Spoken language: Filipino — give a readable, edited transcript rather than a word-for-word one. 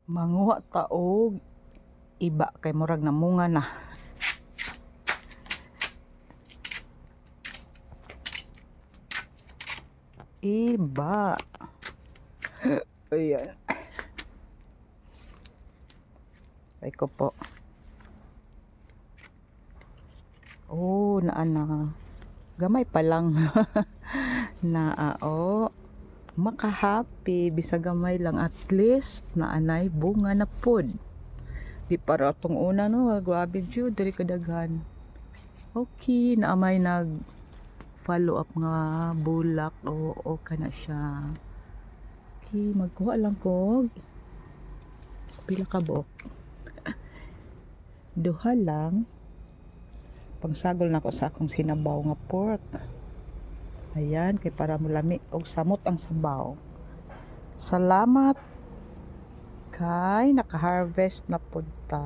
Manguha ta og iba kay murag namunga na. Iba. Ayan. Ay ko po. Oh, na. Gamay pa lang. Naa makahappy bisa gamay lang, at least naanay bunga na pod. Di para tong una no, grabe jud diri kadaghan. Okay, naamay nag follow up nga bulak o kana siya. Okay, magkuha lang ko pila ka buok. Duha lang. Pangsagol na ko sa akong sinabaw nga pork. Ayan, kay para mulami og samot ang sabaw. Salamat kay naka-harvest na pud ta.